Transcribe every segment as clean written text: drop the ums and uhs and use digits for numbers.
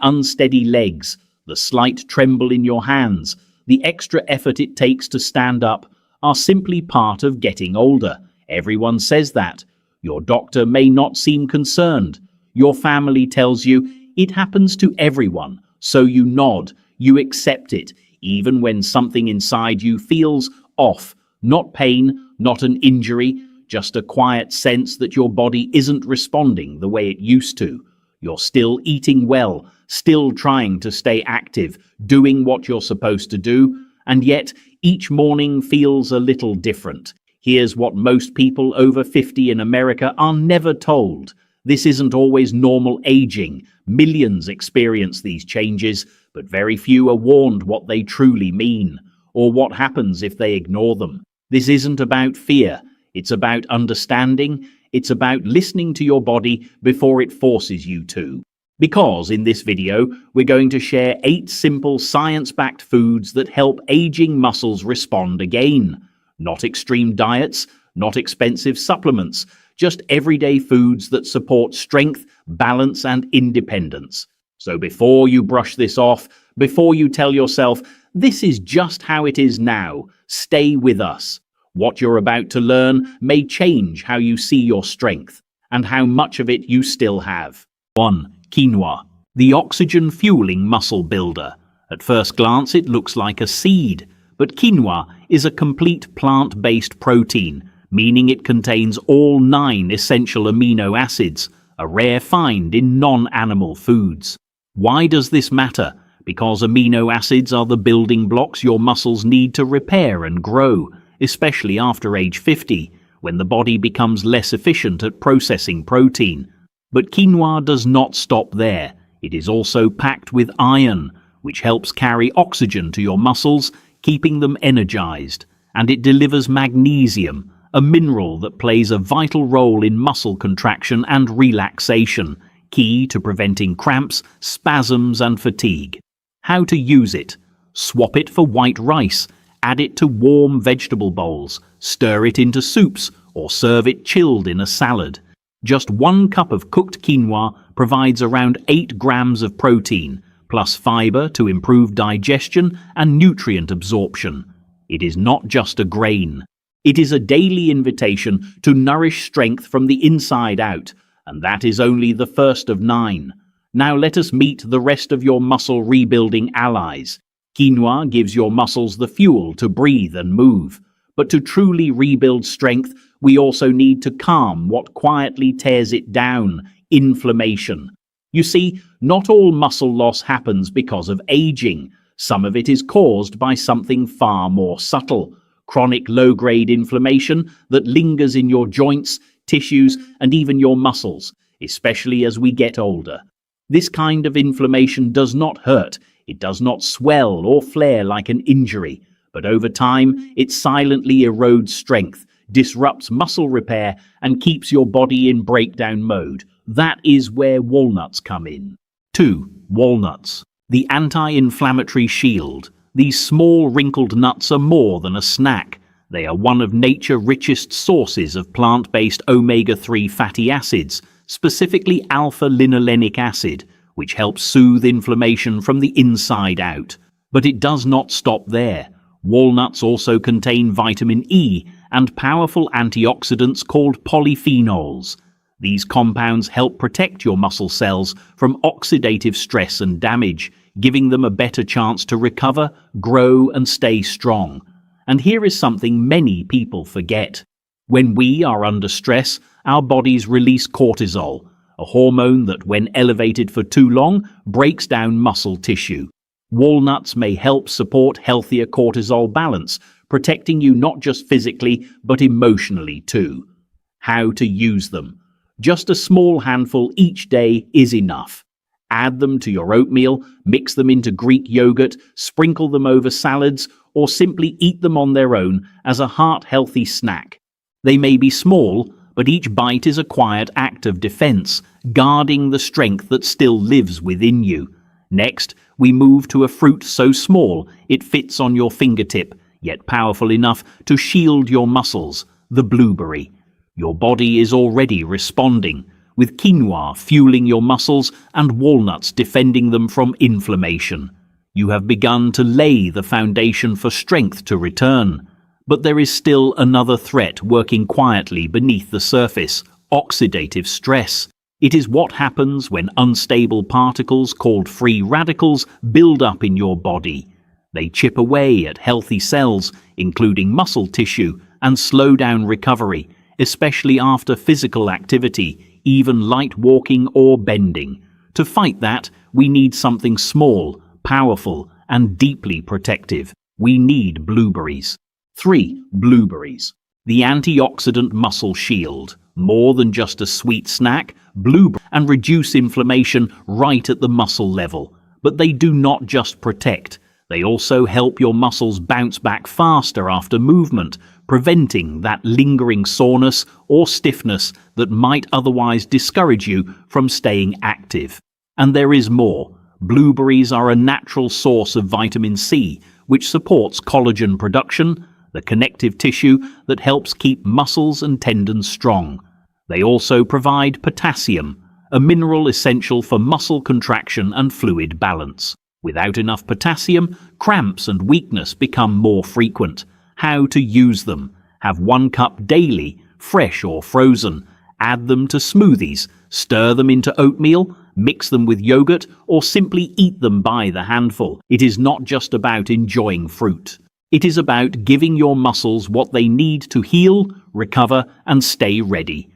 unsteady legs, the slight tremble in your hands, the extra effort it takes to stand up are simply part of getting older. Everyone says that. Your doctor may not seem concerned. Your family tells you it happens to everyone, so you nod, you accept it, even when something inside you feels off. Not pain, not an injury, just a quiet sense that your body isn't responding the way it used to. You're still eating well, still trying to stay active, doing what you're supposed to do, and yet each morning feels a little different. Here's what most people over 50 in America are never told. This isn't always normal aging. Millions experience these changes, but very few are warned what they truly mean, or what happens if they ignore them. This isn't about fear. It's about understanding. It's about listening to your body before it forces you to. Because in this video, we're going to share 8 simple science-backed foods that help aging muscles respond again. Not extreme diets, not expensive supplements, just everyday foods that support strength, balance, and independence. So before you brush this off, before you tell yourself, this is just how it is now, stay with us. What you're about to learn may change how you see your strength and how much of it you still have. 1. Quinoa, the oxygen-fueling muscle builder. At first glance, it looks like a seed, but quinoa is a complete plant-based protein, meaning it contains all 9 essential amino acids, a rare find in non-animal foods. Why does this matter? Because amino acids are the building blocks your muscles need to repair and grow, especially after age 50, when the body becomes less efficient at processing protein. But quinoa does not stop there. It is also packed with iron, which helps carry oxygen to your muscles, keeping them energized. And it delivers magnesium, a mineral that plays a vital role in muscle contraction and relaxation, key to preventing cramps, spasms, and fatigue. How to use it? Swap it for white rice, add it to warm vegetable bowls, stir it into soups, or serve it chilled in a salad. Just 1 cup of cooked quinoa provides around 8 grams of protein, plus fiber to improve digestion and nutrient absorption. It is not just a grain. It is a daily invitation to nourish strength from the inside out, and that is only the first of 9. Now let us meet the rest of your muscle rebuilding allies. Quinoa gives your muscles the fuel to breathe and move. But to truly rebuild strength, we also need to calm what quietly tears it down: inflammation. You see, not all muscle loss happens because of aging. Some of it is caused by something far more subtle: chronic low-grade inflammation that lingers in your joints, tissues, and even your muscles, especially as we get older. This kind of inflammation does not hurt. It does not swell or flare like an injury, but over time, it silently erodes strength, disrupts muscle repair, and keeps your body in breakdown mode. That is where walnuts come in. 2. Walnuts, the anti-inflammatory shield. These small wrinkled nuts are more than a snack. They are one of nature's richest sources of plant-based omega-3 fatty acids, specifically alpha-linolenic acid, which helps soothe inflammation from the inside out. But it does not stop there. Walnuts also contain vitamin E and powerful antioxidants called polyphenols. These compounds help protect your muscle cells from oxidative stress and damage, giving them a better chance to recover, grow, and stay strong. And here is something many people forget. When we are under stress, our bodies release cortisol, a hormone that, when elevated for too long, breaks down muscle tissue. Walnuts may help support healthier cortisol balance, protecting you not just physically, but emotionally too. How to use them? Just a small handful each day is enough. Add them to your oatmeal, mix them into Greek yogurt, sprinkle them over salads, or simply eat them on their own as a heart-healthy snack. They may be small, but each bite is a quiet act of defense, guarding the strength that still lives within you. Next, we move to a fruit so small it fits on your fingertip, yet powerful enough to shield your muscles: the blueberry. Your body is already responding. with quinoa fueling your muscles and walnuts defending them from inflammation. You have begun to lay the foundation for strength to return. But there is still another threat working quietly beneath the surface: oxidative stress. It is what happens when unstable particles called free radicals build up in your body. They chip away at healthy cells, including muscle tissue, and slow down recovery, especially after physical activity, even light walking or bending. To fight that, we need something small, powerful, and deeply protective. We need blueberries. 3. Blueberries. The antioxidant muscle shield. More than just a sweet snack, blueberries and reduce inflammation right at the muscle level. But they do not just protect. They also help your muscles bounce back faster after movement, preventing that lingering soreness or stiffness that might otherwise discourage you from staying active. And there is more. Blueberries are a natural source of vitamin C, which supports collagen production, the connective tissue that helps keep muscles and tendons strong. They also provide potassium, a mineral essential for muscle contraction and fluid balance. Without enough potassium, cramps and weakness become more frequent. How to use them? Have 1 cup daily, fresh or frozen. Add them to smoothies, stir them into oatmeal, mix them with yogurt, or simply eat them by the handful. It is not just about enjoying fruit. It is about giving your muscles what they need to heal, recover, and stay ready.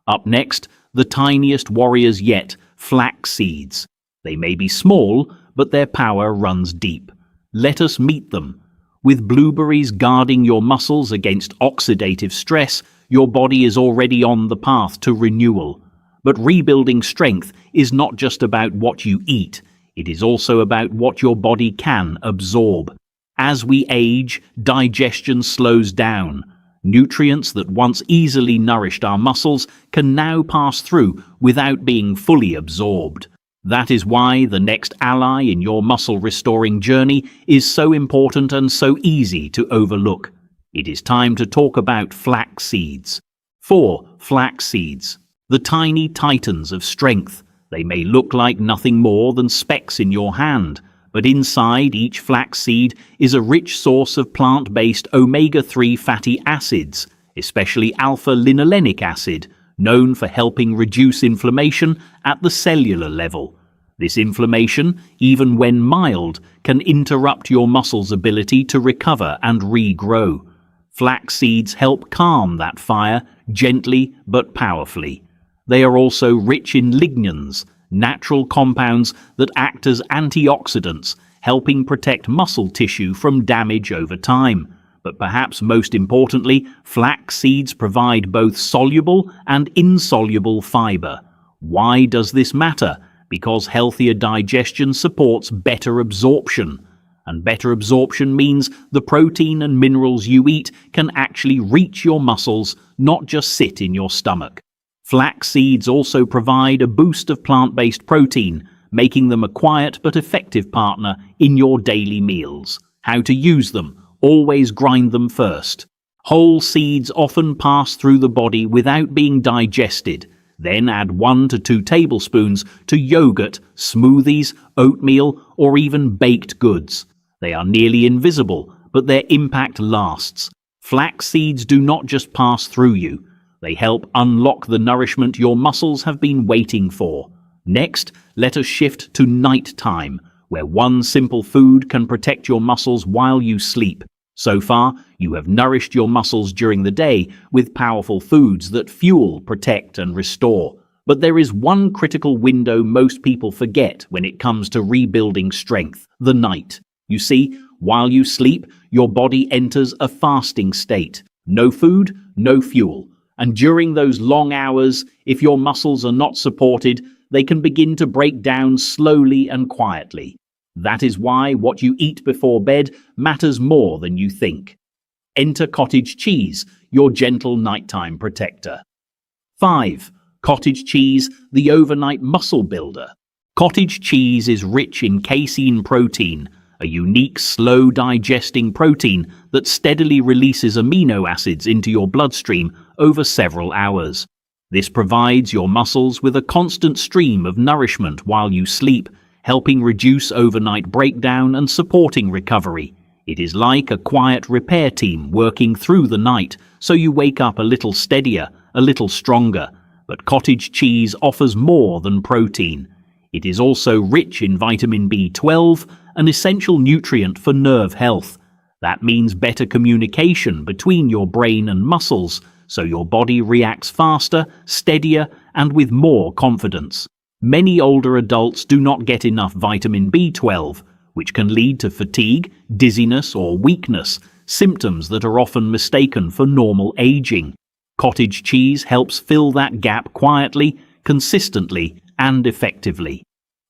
Up next, the tiniest warriors yet, flax seeds. They may be small, but their power runs deep. Let us meet them. With blueberries guarding your muscles against oxidative stress, your body is already on the path to renewal. But rebuilding strength is not just about what you eat. It is also about what your body can absorb. As we age, digestion slows down. Nutrients that once easily nourished our muscles can now pass through without being fully absorbed. That is why the next ally in your muscle-restoring journey is so important and so easy to overlook. It is time to talk about flax seeds. 4. Flax seeds. The tiny titans of strength. They may look like nothing more than specks in your hand, but inside each flax seed is a rich source of plant-based omega-3 fatty acids, especially alpha-linolenic acid, known for helping reduce inflammation at the cellular level. This inflammation, even when mild, can interrupt your muscles' ability to recover and regrow. Flax seeds help calm that fire gently but powerfully. They are also rich in lignans, natural compounds that act as antioxidants, helping protect muscle tissue from damage over time. But perhaps most importantly, flax seeds provide both soluble and insoluble fiber. Why does this matter? Because healthier digestion supports better absorption. And better absorption means the protein and minerals you eat can actually reach your muscles, not just sit in your stomach. Flax seeds also provide a boost of plant-based protein, making them a quiet but effective partner in your daily meals. How to use them? Always grind them first. Whole seeds often pass through the body without being digested. Then add 1 to 2 tablespoons to yogurt, smoothies, oatmeal, or even baked goods. They are nearly invisible, but their impact lasts. Flax seeds do not just pass through you. They help unlock the nourishment your muscles have been waiting for. Next, let us shift to night time, where one simple food can protect your muscles while you sleep. So far, you have nourished your muscles during the day with powerful foods that fuel, protect, and restore. But there is one critical window most people forget when it comes to rebuilding strength: the night. You see, while you sleep, your body enters a fasting state. No food, no fuel. And during those long hours, if your muscles are not supported, they can begin to break down slowly and quietly. That is why what you eat before bed matters more than you think. Enter cottage cheese, your gentle nighttime protector. 5. Cottage cheese, the overnight muscle builder. Cottage cheese is rich in casein protein, a unique slow-digesting protein that steadily releases amino acids into your bloodstream over several hours. This provides your muscles with a constant stream of nourishment while you sleep, helping reduce overnight breakdown and supporting recovery. It is like a quiet repair team working through the night, so you wake up a little steadier, a little stronger. But cottage cheese offers more than protein. It is also rich in vitamin B12, an essential nutrient for nerve health. That means better communication between your brain and muscles, so your body reacts faster, steadier, and with more confidence. Many older adults do not get enough vitamin B12, which can lead to fatigue, dizziness, or weakness, symptoms that are often mistaken for normal aging. Cottage cheese helps fill that gap quietly, consistently, and effectively.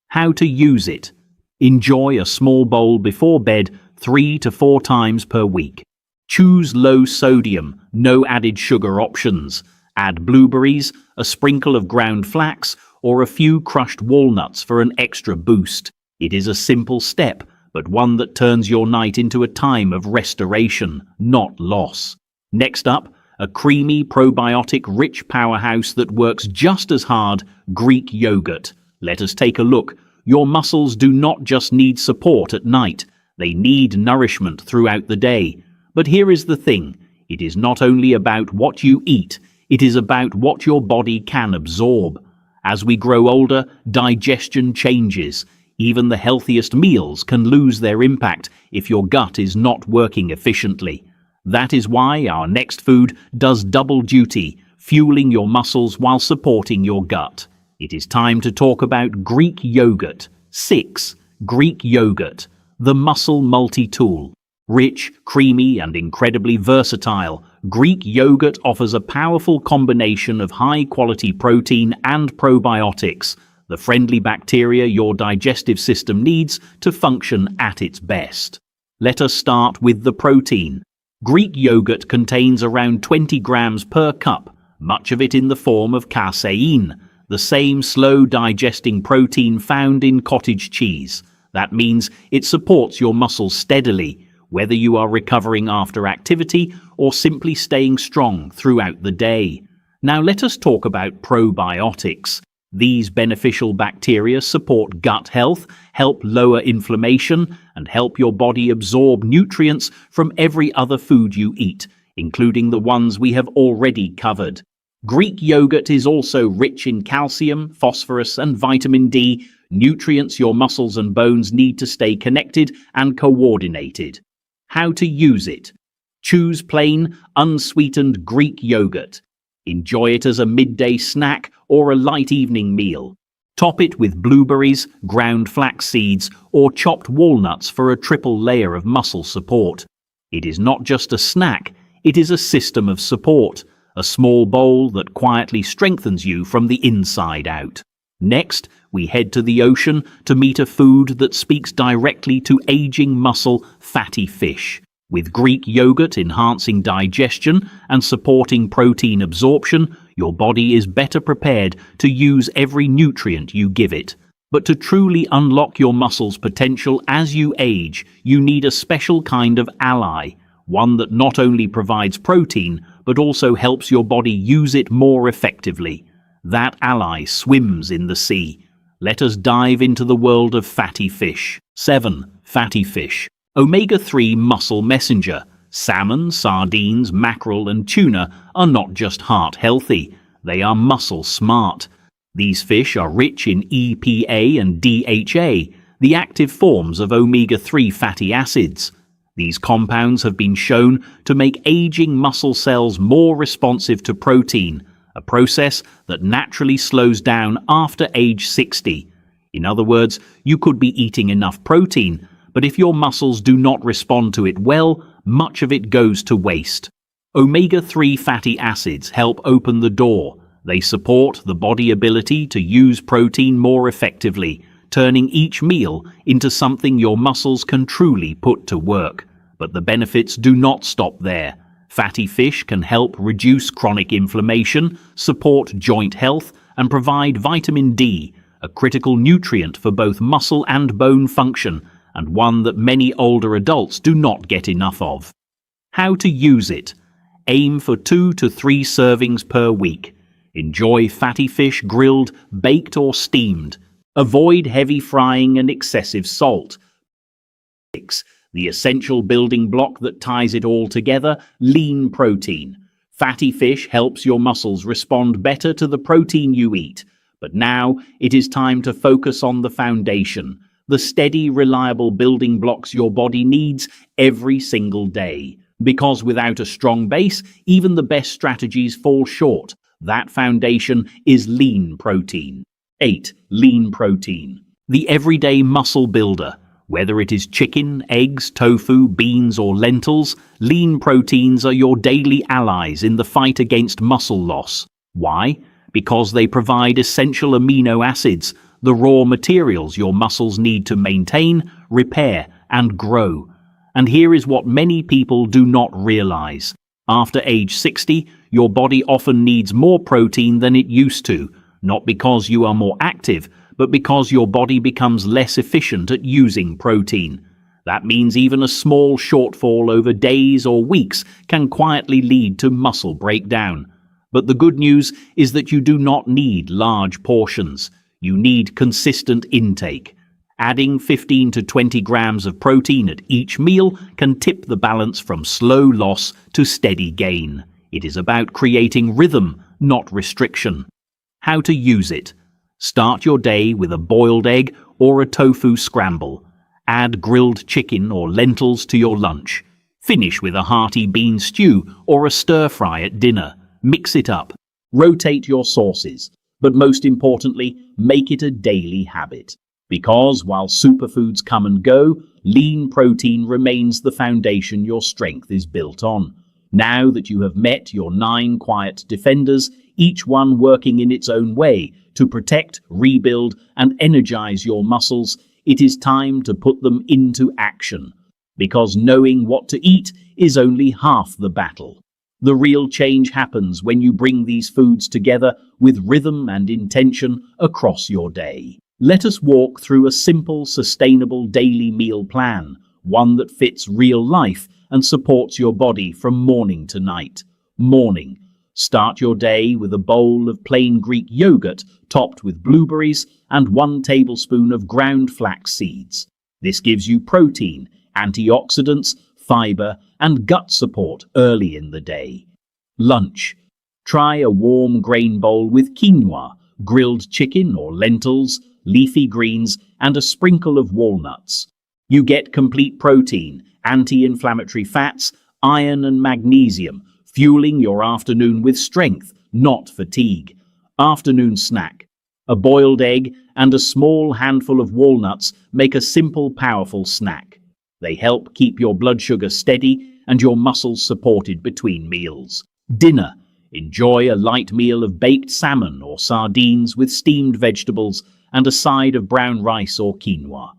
How to use it. Enjoy a small bowl before bed 3 to 4 times per week. Choose low sodium, no added sugar options. Add blueberries, a sprinkle of ground flax, or a few crushed walnuts for an extra boost. It is a simple step, but one that turns your night into a time of restoration, not loss. Next up, a creamy, probiotic-rich powerhouse that works just as hard, Greek yogurt. Let us take a look. Your muscles do not just need support at night. They need nourishment throughout the day. But here is the thing. It is not only about what you eat, it is about what your body can absorb. As we grow older, digestion changes. Even the healthiest meals can lose their impact if your gut is not working efficiently. That is why our next food does double duty, fueling your muscles while supporting your gut. It is time to talk about Greek yogurt. 6. Greek yogurt, the muscle multi-tool. Rich, creamy, and incredibly versatile, Greek yogurt offers a powerful combination of high-quality protein and probiotics, the friendly bacteria your digestive system needs to function at its best. Let us start with the protein. Greek yogurt contains around 20 grams per cup, much of it in the form of casein, the same slow-digesting protein found in cottage cheese. That means it supports your muscles steadily, whether you are recovering after activity or simply staying strong throughout the day. Now let us talk about probiotics. These beneficial bacteria support gut health, help lower inflammation, and help your body absorb nutrients from every other food you eat, including the ones we have already covered. Greek yogurt is also rich in calcium, phosphorus, and vitamin D, nutrients your muscles and bones need to stay connected and coordinated. How to use it. Choose plain, unsweetened Greek yogurt. Enjoy it as a midday snack or a light evening meal. Top it with blueberries, ground flax seeds, or chopped walnuts for a triple layer of muscle support. It is not just a snack, it is a system of support, a small bowl that quietly strengthens you from the inside out. Next, we head to the ocean to meet a food that speaks directly to aging muscle, fatty fish. With Greek yogurt enhancing digestion and supporting protein absorption, your body is better prepared to use every nutrient you give it. But to truly unlock your muscles' potential as you age, you need a special kind of ally, one that not only provides protein, but also helps your body use it more effectively. That ally swims in the sea. Let us dive into the world of fatty fish. 7. Fatty fish. Omega-3 muscle messenger. Salmon, sardines, mackerel, and tuna are not just heart healthy, they are muscle smart. These fish are rich in EPA and DHA, the active forms of omega-3 fatty acids. These compounds have been shown to make aging muscle cells more responsive to protein, a process that naturally slows down after age 60. In other words, you could be eating enough protein, but if your muscles do not respond to it well, much of it goes to waste. Omega-3 fatty acids help open the door. They support the body's ability to use protein more effectively, turning each meal into something your muscles can truly put to work. But the benefits do not stop there. Fatty fish can help reduce chronic inflammation, support joint health, and provide vitamin D, a critical nutrient for both muscle and bone function, and one that many older adults do not get enough of. How to use it. Aim for 2 to 3 servings per week. Enjoy fatty fish grilled, baked or steamed. Avoid heavy frying and excessive salt. 6. The essential building block that ties it all together, lean protein. Fatty fish helps your muscles respond better to the protein you eat. But now it is time to focus on the foundation, the steady, reliable building blocks your body needs every single day. Because without a strong base, even the best strategies fall short. That foundation is lean protein. 8. Lean protein. The everyday muscle builder. Whether it is chicken, eggs, tofu, beans or lentils, lean proteins are your daily allies in the fight against muscle loss. Why? Because they provide essential amino acids, the raw materials your muscles need to maintain, repair and grow. And here is what many people do not realize. After age 60, your body often needs more protein than it used to, not because you are more active, but because your body becomes less efficient at using protein. That means even a small shortfall over days or weeks can quietly lead to muscle breakdown. But the good news is that you do not need large portions. You need consistent intake. Adding 15 to 20 grams of protein at each meal can tip the balance from slow loss to steady gain. It is about creating rhythm, not restriction. How to use it. Start your day with a boiled egg or a tofu scramble. Add grilled chicken or lentils to your lunch. Finish with a hearty bean stew or a stir-fry at dinner. Mix it up. Rotate your sauces. But most importantly, make it a daily habit. Because while superfoods come and go, lean protein remains the foundation your strength is built on. Now that you have met your 9 quiet defenders, each one working in its own way to protect, rebuild, and energize your muscles, it is time to put them into action. Because knowing what to eat is only half the battle. The real change happens when you bring these foods together with rhythm and intention across your day. Let us walk through a simple, sustainable daily meal plan, one that fits real life and supports your body from morning to night. Morning. Start your day with a bowl of plain Greek yogurt topped with blueberries and 1 tablespoon of ground flax seeds. This gives you protein, antioxidants, fiber, and gut support early in the day. Lunch. Try a warm grain bowl with quinoa, grilled chicken or lentils, leafy greens, and a sprinkle of walnuts. You get complete protein, anti-inflammatory fats, iron and magnesium, fueling your afternoon with strength, not fatigue. Afternoon snack. A boiled egg and a small handful of walnuts make a simple, powerful snack. They help keep your blood sugar steady and your muscles supported between meals. Dinner. Enjoy a light meal of baked salmon or sardines with steamed vegetables and a side of brown rice or quinoa.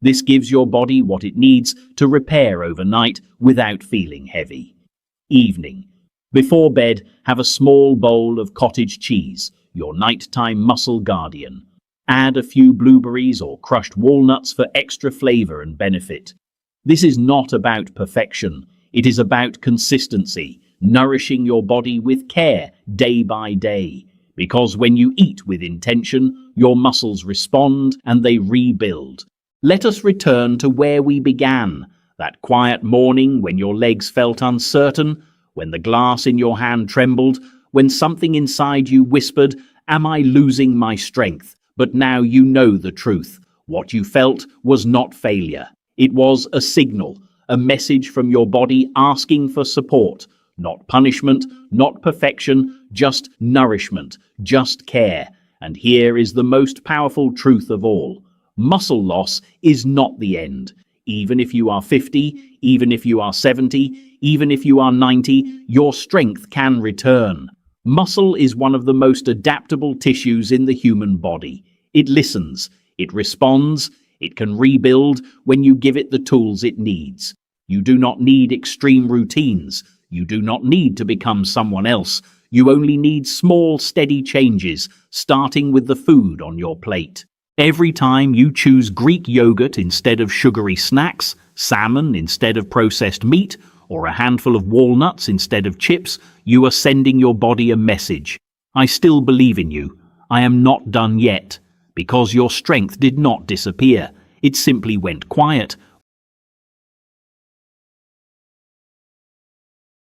This gives your body what it needs to repair overnight without feeling heavy. Evening. Before bed, have a small bowl of cottage cheese, your nighttime muscle guardian. Add a few blueberries or crushed walnuts for extra flavor and benefit. This is not about perfection. It is about consistency, nourishing your body with care day by day. Because when you eat with intention, your muscles respond and they rebuild. Let us return to where we began, that quiet morning when your legs felt uncertain, when the glass in your hand trembled, when something inside you whispered, "Am I losing my strength?" But now you know the truth. What you felt was not failure. It was a signal, a message from your body asking for support. Not punishment, not perfection, just nourishment, just care. And here is the most powerful truth of all. Muscle loss is not the end. Even if you are 50, even if you are 70, even if you are 90, your strength can return. Muscle is one of the most adaptable tissues in the human body. It listens, it responds, it can rebuild when you give it the tools it needs. You do not need extreme routines. You do not need to become someone else. You only need small, steady changes, starting with the food on your plate. Every time you choose Greek yogurt instead of sugary snacks, salmon instead of processed meat, or a handful of walnuts instead of chips, you are sending your body a message. I still believe in you. I am not done yet. Because your strength did not disappear. It simply went quiet,